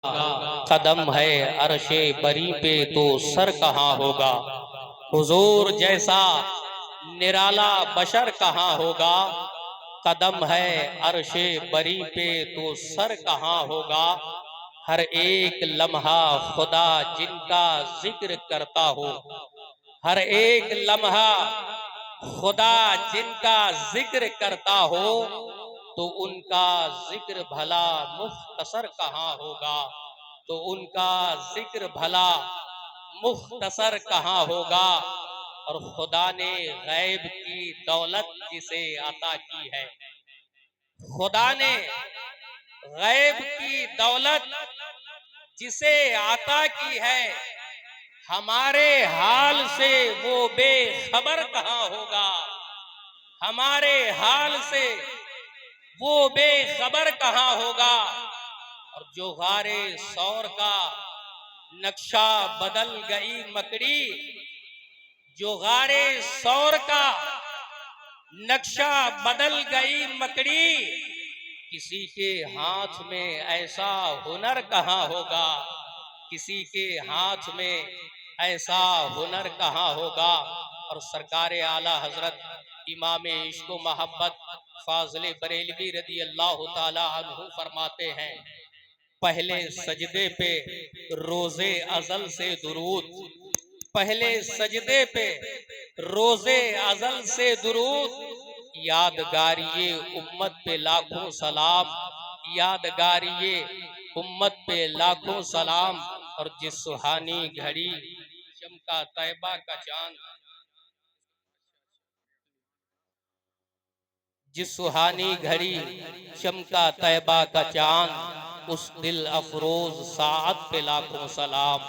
قدم ہے عرش بری پہ تو سر کہاں ہوگا، حضور جیسا نرالا بشر کہاں ہوگا، قدم ہے عرش بری پہ تو سر کہاں ہوگا، ہر ایک لمحہ خدا جن کا ذکر کرتا ہو، ہر ایک لمحہ خدا جن کا ذکر کرتا ہو، تو ان کا ذکر بھلا مختصر کہاں ہوگا، تو ان کا ذکر بھلا مختصر کہاں ہوگا۔ اور خدا نے غیب کی دولت جسے عطا کی ہے، خدا نے غیب کی دولت جسے عطا کی ہے، ہمارے حال سے وہ بے خبر کہاں ہوگا، ہمارے حال سے وہ بے خبر کہاں ہوگا۔ اور جو غارے سور کا نقشہ بدل گئی مکڑی، جو غارے سور کا نقشہ بدل گئی مکڑی، کسی کے ہاتھ میں ایسا ہنر کہاں ہوگا، کسی کے ہاتھ میں ایسا ہنر کہاں ہوگا۔ اور سرکار اعلی حضرت امام عشق و محبت فاضل بریلوی رضی اللہ تعالی عنہ فرماتے ہیں، پہلے سجدے پہ روز ازل سے درود، پہلے سجدے پہ روز ازل سے درود، یادگاری امت پہ لاکھوں سلام، یادگاری امت پہ لاکھوں سلام۔ اور جس سہانی گھڑی چمکا طیبہ کا چاند، جس سہانی گھڑی چمکا طیبہ کا چاند، اس دل افروز ساعت پہ لاکھوں سلام،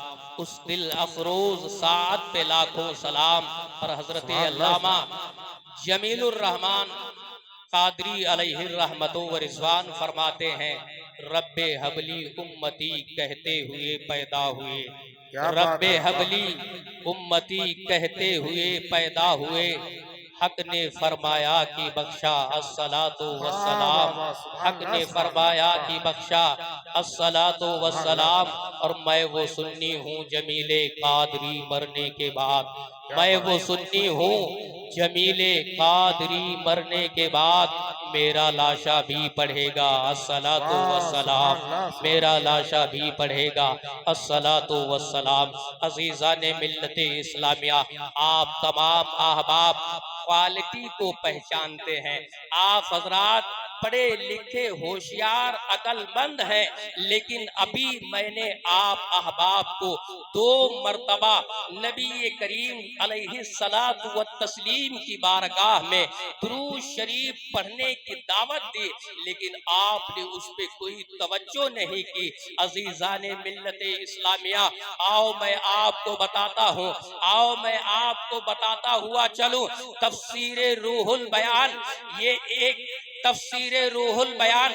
اس دل افروز ساعت پہ لاکھوں سلام۔ اور حضرت علامہ جمیل الرحمن قادری علیہ الرحمت و رضوان فرماتے ہیں، رب حبلی امتی کہتے ہوئے پیدا ہوئے، رب حبلی امتی کہتے ہوئے پیدا ہوئے، حق نے فرمایا کہ بخشا الصلاۃ والسلام، حق نے فرمایا کہ بخشا الصلاۃ والسلام۔ اور میں وہ سنی ہوں جمیل قادری مرنے کے بعد، میں وہ سنی ہوں جمیل قادری مرنے کے بعد، میرا لاشا بھی پڑھے گا الصلاۃ والسلام، میرا لاشا بھی پڑھے گا الصلاۃ والسلام۔ عزیزان ملت اسلامیہ، آپ تمام احباب کوالٹی کو پہچانتے ہیں، آپ حضرات پڑھے لکھے ہوشیار عقل مند ہیں، لیکن ابھی میں نے آپ احباب کو 2 مرتبہ نبی کریم علیہ الصلاۃ والتسلیم کی بارگاہ میں درود شریف پڑھنے کی دعوت دی، لیکن آپ نے اس پہ کوئی توجہ نہیں کی۔ عزیزان ملت اسلامیہ، آؤ میں آپ کو بتاتا ہوں، آؤ میں آپ کو بتاتا ہوا چلوں، تفسیر روح البیان، یہ ایک تفسیر روح البیان،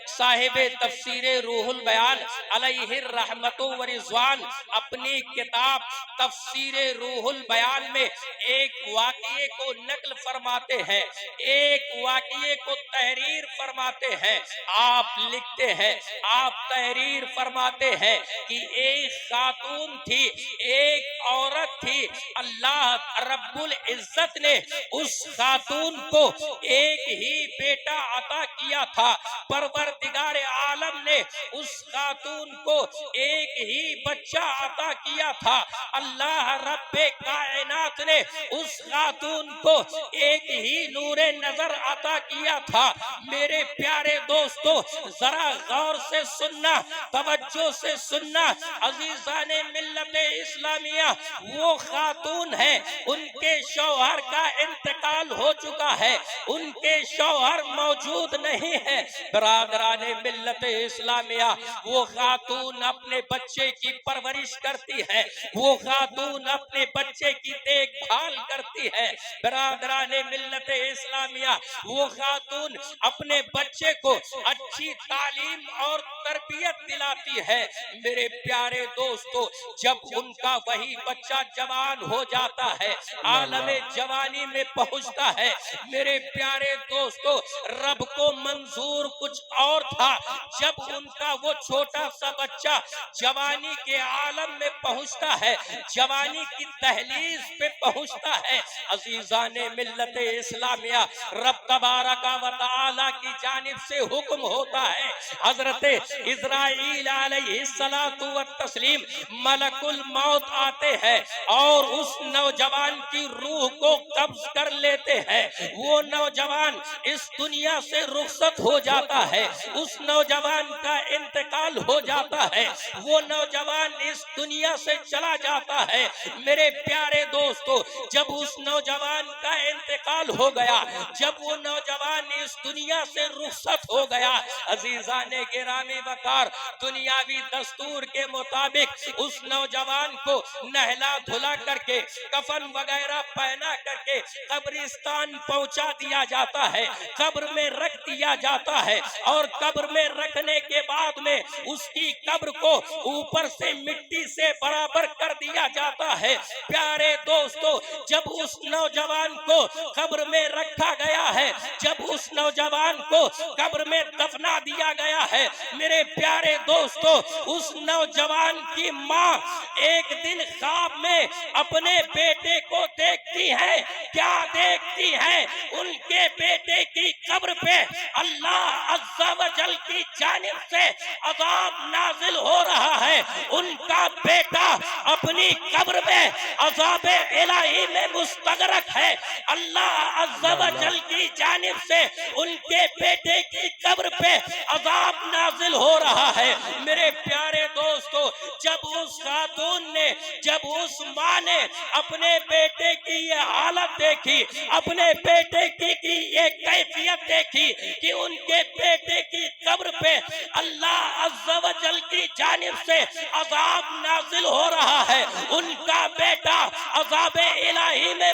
صاحب تفسیر روح البیان علیہ الرحمت و رضوان اپنی کتاب تفسیر روح البیان میں ایک واقعے کو نقل فرماتے ہیں، ایک واقعے کو تحریر فرماتے ہیں۔ آپ لکھتے ہیں، آپ تحریر فرماتے ہیں کہ ایک خاتون تھی، ایک عورت تھی، اللہ رب العزت نے اس خاتون کو ایک ہی بیٹا عطا کیا تھا، پروردگار عالم نے اس خاتون کو ایک ہی بچہ عطا کیا تھا، اللہ رب کائنات نے اس خاتون کو ایک ہی نور نظر عطا کیا تھا۔ میرے پیارے دوستو، ذرا غور سے سننا، توجہ سے سننا، عزیزان ملت اسلامیہ، وہ خاتون ہے، ان کے شوہر کا انتقال ہو چکا ہے، ان کے شوہر موجود نہیں ہے۔ برادران ملت اسلامیہ، وہ خاتون اپنے بچے کی پرورش کرتی ہے، وہ خاتون اپنے بچے کی دیکھ بھال کرتی ہے۔ برادران ملت اسلامیہ، وہ خاتون اپنے بچے کو اچھی تعلیم اور تربیت دلاتی ہے۔ میرے پیارے دوستو، جب ان کا وہی بچہ جوان ہو جاتا ہے، عالم جوانی میں پہنچتا ہے، میرے پیارے دوستو، رب کو منظور کچھ اور تھا. جب ان کا وہ چھوٹا سا بچہ جوانی کے عالم میں پہنچتا ہے, جوانی کی دہلیز پہ پہنچتا ہے, عزیزان ملت اسلامیہ, رب تبارک و تعالی کی جانب سے حکم ہوتا ہے. حضرت اسرائیل علیہ الصلوۃ والتسلیم ملک الموت آتے ہیں اور اس نوجوان کی روح کو قبض کر لیتے ہیں. وہ نوجوان اس دنیا سے رخصت ہو جاتا ہے, اس نوجوان کا انتقال ہو جاتا ہے, وہ نوجوان اس دنیا سے چلا جاتا ہے. میرے پیارے دوستو, جب اس نوجوان کا انتقال ہو گیا, جب وہ نوجوان اس دنیا سے رخصت ہو گیا, عزیزان گرامی وقار, دنیاوی دستور کے مطابق اس نوجوان کو نہلا دھلا کر کے کفن وغیرہ پہنا کر کے قبرستان پہنچا دیا جاتا ہے, قبر میں رکھ دیا جاتا ہے, اور قبر میں رکھنے کے بعد میں اس کی قبر کو اوپر سے مٹی سے برابر کر دیا جاتا ہے. پیارے دوستو, جب اس نوجوان کو قبر میں رکھا گیا ہے, جب اس نوجوان کو قبر میں دفنا دیا گیا ہے, میرے پیارے دوستو, اس نوجوان کی ماں ایک دن خواب میں اپنے بیٹے کو دیکھتی ہے. کیا دیکھتی ہے؟ ان کے بیٹے کی قبر پہ اللہ عز و جل کی جانب سے عذاب نازل ہو رہا ہے. ان کا بیٹا اپنی قبر میں عذاب الہی میں مستغرق ہے. اللہ عز و جل کی جانب سے ان کے بیٹے کی قبر پہ عذاب نازل ہو رہا ہے. میرے پیارے دوستو, جب اس خاتون نے, جب اس ماں نے اپنے بیٹے کی یہ حالت دیکھی, اپنے بیٹے کی یہ کیفیت دیکھی کہ ان کے بیٹے کی قبر پہ اللہ عز و جل کی جانب سے عذاب نازل ہو رہا ہے, ان کا بیٹا عذاب الہی میں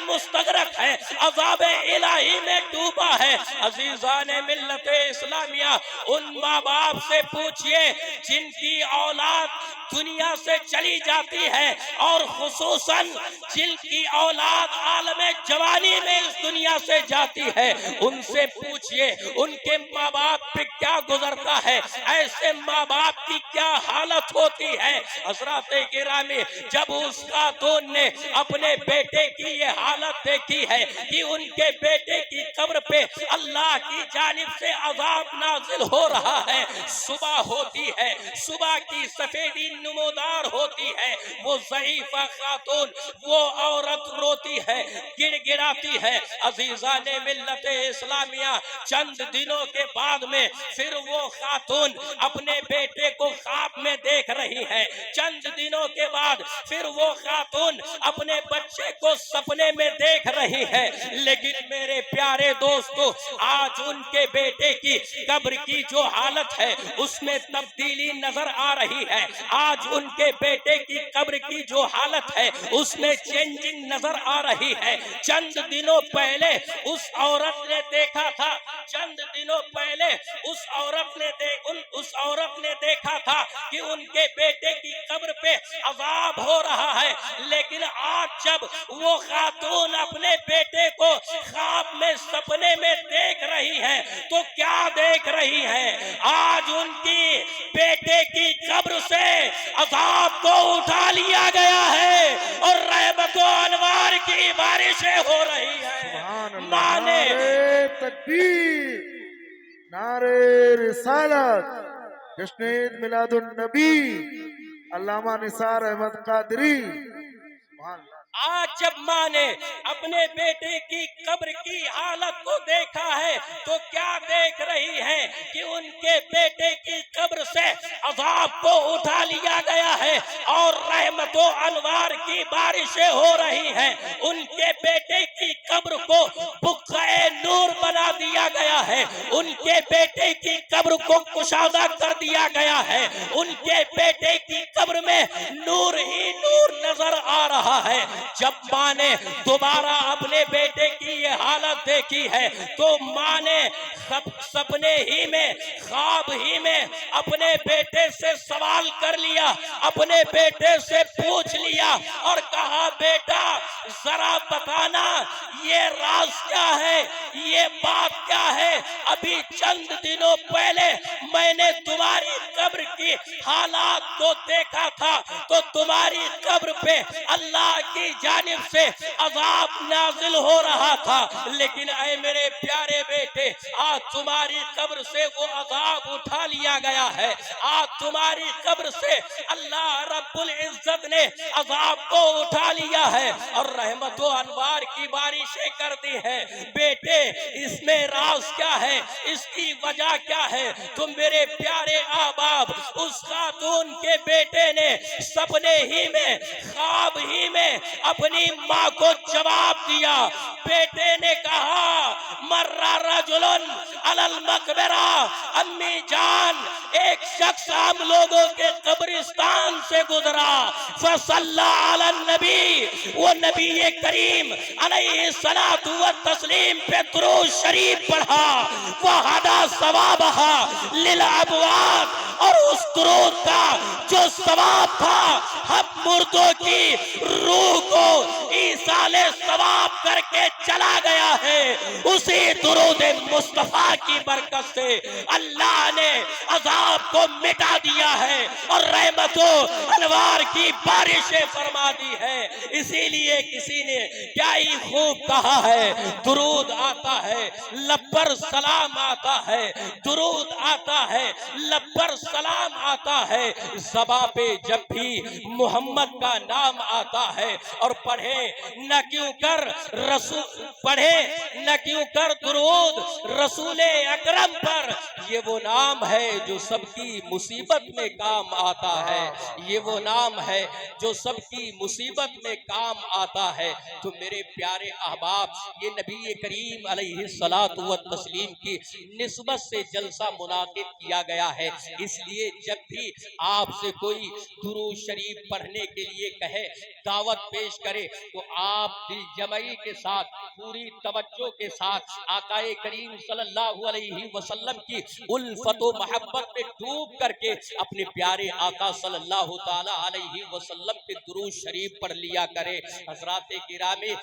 مستغرق ہے, عذاب الہی میں ڈوبا ہے. عزیزان ملت اسلامیہ, ان ماں باپ سے پوچھئے جن کی اولاد دنیا سے چلی جاتی ہے, اور خصوصاً جن کی اولاد عالم جوانی میں اس دنیا سے جاتی ہے, ان سے پوچھئے ان کے ماں باپ پہ کیا گزرتا ہے, ایسے ماں باپ کی کیا حالت ہوتی ہے. حضرات گرامی, جب اس خاتون نے اپنے بیٹے کی یہ حالت دیکھی ہے کہ ان کے بیٹے کی قبر پہ اللہ کی جانب سے عذاب نازل ہو رہا ہے, صبح ہوتی ہے, صبح کی سفیدی نمودار ہوتی ہے, وہ ضعیفہ خاتون, وہ عورت روتی ہے, گڑ گڑاتی ہے. عزیزان ملت اسلامیہ, چند دنوں کے بعد میں پھر وہ خاتون اپنے بیٹے کو خواب میں دیکھ رہی ہے, چند دنوں کے بعد پھر وہ خاتون اپنے بچے کو سپنے میں دیکھ رہی ہے. لیکن میرے پیارے دوستو, آج ان کے بیٹے کی قبر کی جو حالت ہے اس میں تبدیلی نظر آ رہی ہے. آج ان کے بیٹے کی قبر کی جو حالت ہے اس میں چینجنگ نظر آ رہی ہے. چند دنوں پہلے اس عورت نے دیکھا تھا, چند دنوں پہلے اس عورت نے دیکھا تھا کہ ان کے بیٹے کی قبر پہ عذاب ہو رہا ہے. لیکن آج جب وہ خاتون اپنے بیٹے کو خواب میں سپنے میں دیکھ رہی ہے تو کیا دیکھ رہی ہے؟ آج ان کی بیٹے کی قبر سے عذاب کو اٹھا لیا گیا ہے اور رحمت و انوار کی بارشیں ہو رہی ہیں. ماں نے تکبیر, نعرے رسالت, جشن عید میلاد النبی, علامہ نثار احمد قادری. آج جب ماں نے اپنے بیٹے کی قبر کی حالت کو دیکھا ہے تو کیا دیکھ رہی ہے کہ ان کے بیٹے کی قبر سے عذاب کو اٹھا لیا گیا ہے اور رحمت و انوار کی بارشیں ہو رہی ہیں. ان کے بیٹے کی قبر کو بقعہ نور بنا دیا گیا ہے, ان کے بیٹے کی قبر کو کشادہ کر دیا گیا ہے, ان کے بیٹے کی قبر میں نور ہی نور نظر آ رہا ہے. جب ماں نے دوبارہ اپنے بیٹے کی یہ حالت دیکھی ہے تو ماں نے سپنے ہی میں, خواب ہی میں اپنے بیٹے سے سوال کر لیا, اپنے بیٹے سے پوچھ لیا اور کہا, بیٹا ذرا بتانا یہ راز کیا ہے دنوں پہلے میں نے تمہاری قبر کی حالات کو دیکھا تھا تو تمہاری قبر پہ اللہ کی جانب سے عذاب نازل ہو رہا تھا، لیکن اے میرے پیارے بیٹے آج تمہاری قبر سے وہ عذاب اٹھا لیا گیا ہے، آج تمہاری قبر سے اللہ رب العزت نے عذاب کو اٹھا لیا ہے اور رحمت و انوار کی بارشیں کر دی ہے۔ بیٹے اس میں راز کیا ہے، اس کی وجہ کیا ہے؟ تو میرے پیارے احباب اس خاتون کے بیٹے نے سپنے ہی میں خواب ہی میں اپنی ماں کو جواب دیا۔ بیٹے نے کہا مرہ رجلن علی المقبرہ، امی جان ایک شخص ہم لوگوں کے قبرستان سے گزرا، فصلی علی النبی، وہ نبی کریم علیہ الصلوۃ والتسلیم پہ درود شریف پڑھا، وَهَدَى ثَوَابَهَا لِلْأَمْوَاتِ، اور اس درود کا جو ثواب تھا ہم مردوں کی روح کو ایصال ثواب کر کے چلا گیا ہے۔ اسی درود مصطفیٰ کی برکت سے اللہ نے عذاب کو مٹا دیا ہے اور رحمت و انوار کی بارشیں فرما دی ہے۔ اسی لیے کسی نے کیا ہی خوب کہا ہے، درود آتا ہے لب پر سلام آتا ہے، درود آتا ہے لب پر سلام آتا ہے، زباں پہ جب بھی محمد کا نام آتا ہے اور پڑھے نہ کیوں کر رسول، پڑھے نہ کیوں کر درود رسول اکرم پر، یہ وہ نام ہے جو سب کی مصیبت میں کام آتا ہے، یہ وہ نام ہے جو سب کی مصیبت میں کام آتا ہے۔ تو میرے پیارے احباب یہ نبی کریم علیہ الصلوۃ والتسلیم کی نسبت سے جلسہ منعقد کیا گیا ہے، اس لیے جب بھی آپ سے کوئی درود شریف پڑھنے کے لیے کہے، دعوت پیش کرے، تو آپ دل جمعی کے ساتھ پوری توجہ کے ساتھ آقا کریم صلی اللہ علیہ وسلم کی الفت و محبت میں ڈوب کر کے اپنے پیارے آقا صلی اللہ تعالی علیہ وسلم کے درود شریف پڑھ لیا کرے۔ حضرات گرامی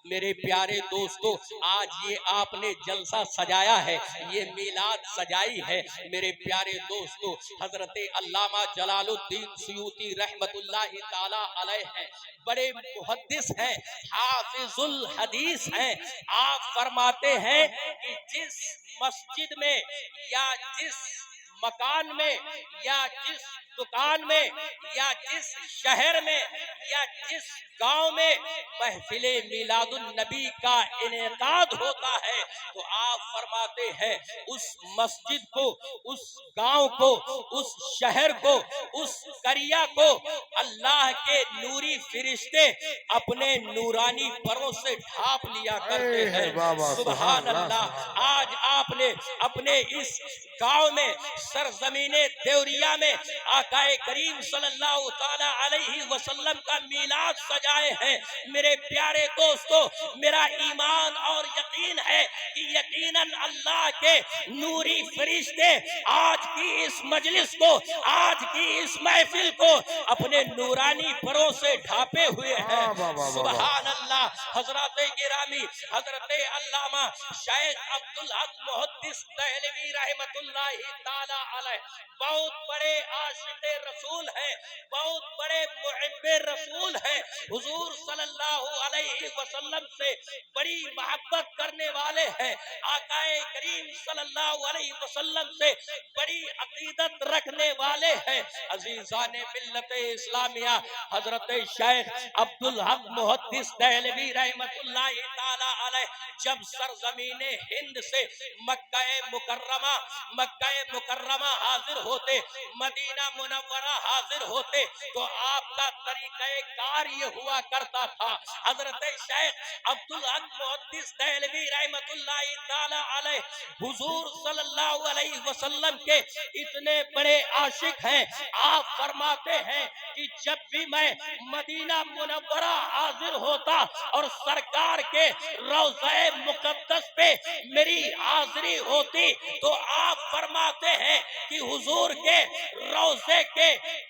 میرے پیارے دوستو، آج یہ آپ نے جلسہ سجایا ہے، یہ میلاد سجائی ہے، میرے پیارے دوستو حضرت علامہ جلال الدین سیوطی رحمت اللہ تعالی علیہ ہیں، بڑے محدث ہیں، حافظ الحدیث ہیں۔ آپ فرماتے ہیں کہ جس مسجد میں یا جس مکان میں یا جس دکان میں یا جس شہر میں یا جس گاؤں میں محفل میلاد النبی کا انعقاد ہوتا ہے تو آپ فرماتے ہیں اس مسجد کو، اس گاؤں کو، اس شہر کو، اس قریہ کو اللہ کے نوری فرشتے اپنے نورانی پروں سے ڈھانپ لیا کرتے ہیں۔ سبحان اللہ، آج آپ نے اپنے اس گاؤں میں سرزمین دیوریہ میں آقا کریم صلی اللہ تعالی علیہ وسلم کا میلاد سجائے ہیں۔ میرے پیارے دوستو میرا ایمان اور یقین ہے کہ یقیناً اللہ کے نوری فرشتے آج کی اس مجلس کو، آج کی اس محفل کو اپنے نورانی پروں سے ڈھانپے ہوئے ہیں۔ سبحان اللہ۔ حضرات گرامی حضرت علامہ شیخ عبدالحق محدث دہلوی رحمت اللہ تعالی علیہ بہت بڑے عاشق رسول ہیں، بہت بڑے محب رسول ہیں، حضور صلی اللہ علیہ وسلم سے بڑی محبت کرنے والے ہیں، آقا کریم صلی اللہ علیہ وسلم سے بڑی عقیدت رکھنے والے ہیں۔ عزیزان ملت اسلامیہ حضرت شیخ عبدالحق محدث دہلوی رحمت اللہ تعالی علیہ جب سرزمین ہند سے مکہ مکرمہ حاضر ہوتے، مدینہ منورہ حاضر ہوتے تو آپ کا طریقہ کار یہ ہوا کرتا تھا۔ حضرت شیخ عبدالحق محدث دہلوی رحمت اللہ تعالی علیہ حضور صلی اللہ علیہ وسلم کے اتنے بڑے عاشق ہیں، آپ فرماتے ہیں کہ جب بھی میں مدینہ منورہ حاضر ہوتا اور سرکار کے روضہ مقدس پہ میری حاضری ہوتی تو آپ فرماتے ہیں ہیں کہ حضور کے روضے کے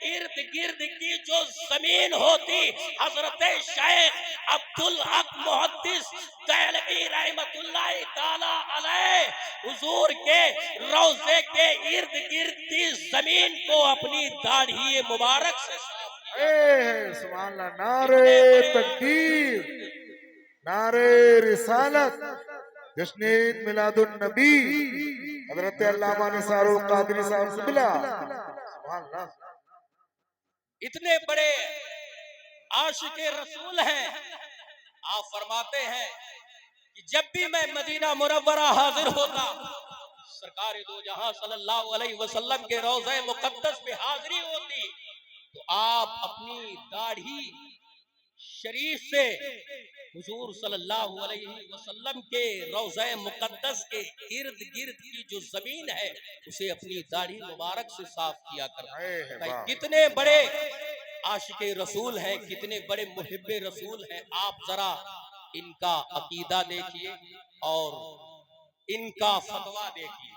ارد گرد کی جو زمین ہوتی، حضرت شیخ عبدالحق محدث دہلوی رحمت اللہ تعالی علیہ حضور کے روضے کے ارد گرد کی زمین کو اپنی داڑھی مبارک سے سبحان اللہ، نعرے تکبیر، نعرے رسالت، جشن عید میلاد النبی حضرت علامہ نثار القادری صاحب قبلہ، سبحان اللہ۔ اتنے بڑے عاشق رسول ہیں، آپ فرماتے ہیں کہ جب بھی میں مدینہ منورہ حاضر ہوتا، سرکار دو جہاں صلی اللہ علیہ وسلم کے روضہ مقدس پہ حاضری ہوتی تو آپ اپنی داڑھی شریف سے حضور صلی اللہ علیہ وسلم کے روضہ مقدس کے ارد گرد کی جو زمین ہے اسے اپنی داڑھی مبارک سے صاف کیا کرتا۔ کتنے بڑے عاشق رسول ہیں، کتنے بڑے محب رسول ہیں، آپ ذرا ان کا عقیدہ دیکھیے اور ان کا فتویٰ دیکھیے۔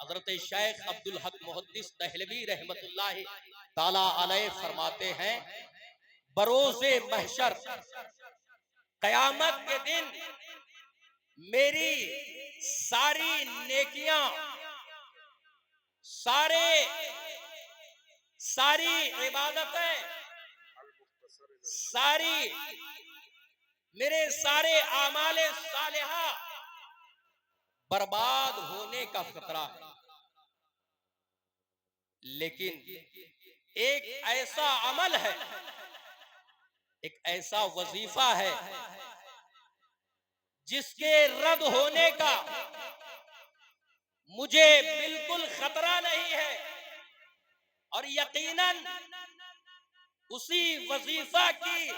حضرت شیخ عبدالحق محدث دہلوی رحمت اللہ تعالی علیہ فرماتے ہیں بروز محشر قیامت کے دن میری ساری نیکیاں، ساری عبادتیں، میرے سارے اعمال صالحہ برباد ہونے کا خطرہ ہے، لیکن ایک ایسا عمل ہے، ایک ایسا وظیفہ ہے جس کے رد ہونے کا مجھے بالکل خطرہ نہیں ہے، اور یقیناً اسی وظیفہ کی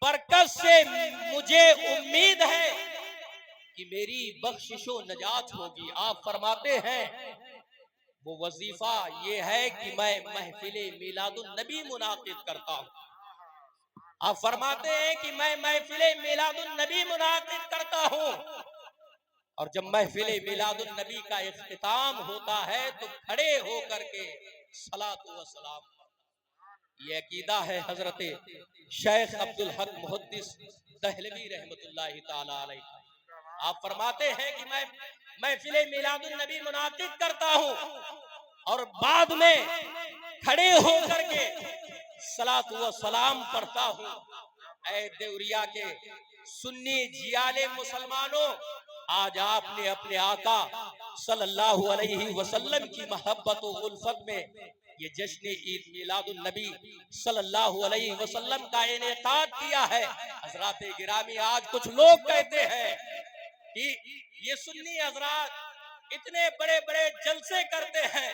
برکت سے مجھے امید ہے کہ میری بخشش و نجات ہوگی۔ آپ فرماتے ہیں وہ وظیفہ یہ ہے کہ میں محفل میلاد النبی منعقد کرتا ہوں۔ آپ فرماتے ہیں کہ میں محفل میلاد النبی منعقد کرتا ہوں، اور جب محفل میلاد النبی کا اختتام ہوتا ہے تو کھڑے ہو کر کے صلاۃ و سلام، یہ عقیدہ ہے حضرت شیخ عبدالحق محدث دہلوی رحمت اللہ تعالی علیہ۔ آپ فرماتے ہیں کہ میں محفل میلاد النبی منعقد کرتا ہوں اور بعد میں کھڑے ہو کر کے صلاۃ و سلام پڑھتا ہوں۔ اے دیوریا کے سنی جیال مسلمانوں، آج آپ نے اپنے آقا صلی اللہ علیہ وسلم کی محبت و الفت میں یہ جشن عید میلاد النبی صلی اللہ علیہ وسلم کا انعقاد کیا ہے۔ حضرات گرامی، آج کچھ لوگ کہتے ہیں کہ یہ سنی حضرات اتنے بڑے بڑے جلسے کرتے ہیں،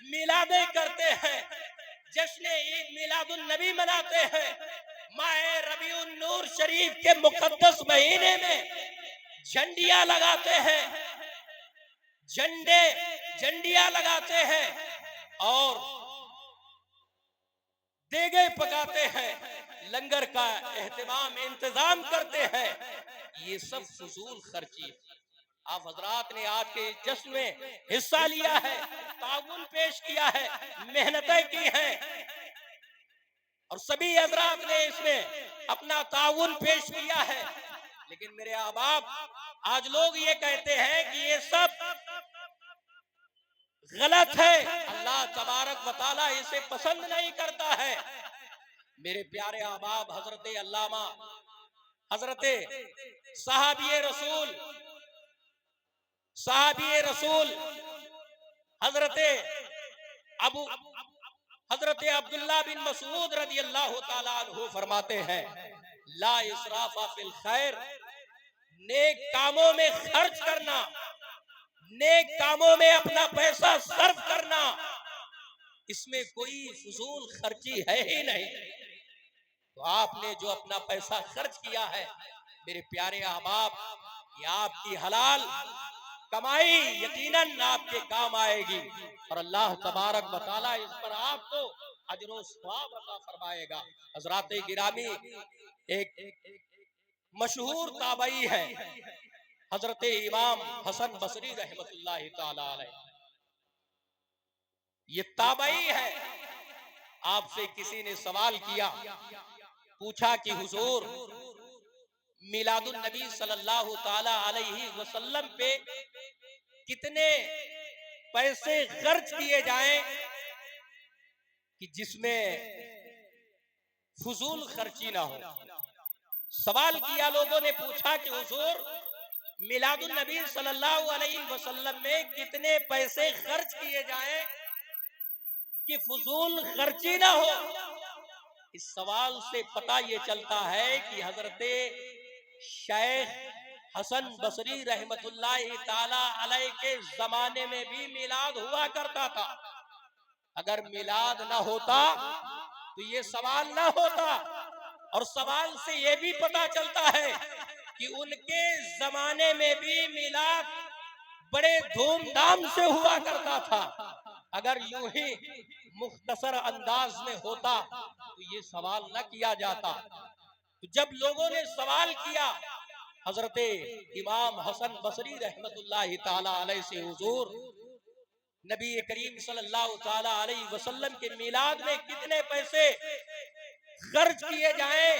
میلادیں کرتے ہیں، جشن عید میلاد النبی مناتے ہیں، ماہ ربیع النور شریف کے مقدس مہینے میں جھنڈیاں لگاتے ہیں، جھنڈیاں لگاتے ہیں اور دیگے پکاتے ہیں، لنگر کا انتظام کرتے ہیں۔ یہ سب فضول خرچی ہے۔ آپ حضرات نے آج کے جشن میں حصہ لیا ہے، تعاون پیش کیا ہے، محنتیں کی ہیں، اور سبھی حضرات نے اس میں اپنا تعاون پیش کیا ہے، لیکن میرے احباب، آج لوگ یہ کہتے ہیں کہ یہ سب غلط ہے، اللہ تبارک و تعالیٰ اسے پسند نہیں کرتا ہے۔ میرے پیارے احباب، حضرت علامہ، حضرت صحابی رسول حضرت عبداللہ بن مسعود رضی اللہ تعالیٰ عنہ فرماتے ہیں لا اسراف فی الخیر، نیک کاموں میں خرچ کرنا، نیک کاموں میں اپنا پیسہ صرف کرنا، اس میں کوئی فضول خرچی ہے ہی نہیں۔ تو آپ نے جو اپنا پیسہ خرچ کیا ہے میرے پیارے احباب، یہ آپ کی حلال کمائی یقیناً آپ کے کام آئے گی، اور اللہ تبارک و تعالیٰ اس پر آپ کو اجر و ثواب عطا فرمائے گا۔ حضرات گرامی، ایک مشہور تابعی ہے حضرت امام حسن بصری رحمت اللہ تعالی علیہ۔ یہ تابعی ہے. آپ سے کسی نے سوال کیا، پوچھا کہ حضور میلاد النبی صلی اللہ تعالی علیہ وسلم پہ کتنے پیسے خرچ کیے جائیں کہ جس میں فضول خرچی نہ ہو. سوال کیا، لوگوں نے پوچھا کہ حضور میلاد النبی صلی اللہ علیہ وسلم میں کتنے پیسے خرچ کیے جائیں کہ فضول خرچی نہ ہو. اس سوال سے پتہ یہ چلتا ہے کہ حضرت شیخ حسن بصری رحمت اللہ تعالی علیہ کے زمانے میں بھی میلاد ہوا کرتا تھا. اگر میلاد نہ ہوتا تو یہ سوال نہ ہوتا. اور سوال سے یہ بھی پتہ چلتا ہے کہ ان کے زمانے میں بھی میلاد بڑے دھوم دھام سے ہوا کرتا تھا. اگر یوں ہی مختصر انداز میں ہوتا تو یہ سوال نہ کیا جاتا. تو جب لوگوں نے سوال کیا حضرت امام حسن بصری رحمت اللہ تعالی علیہ سے، حضور نبی کریم صلی اللہ تعالی علیہ وسلم کے میلاد میں کتنے پیسے خرچ کیے جائیں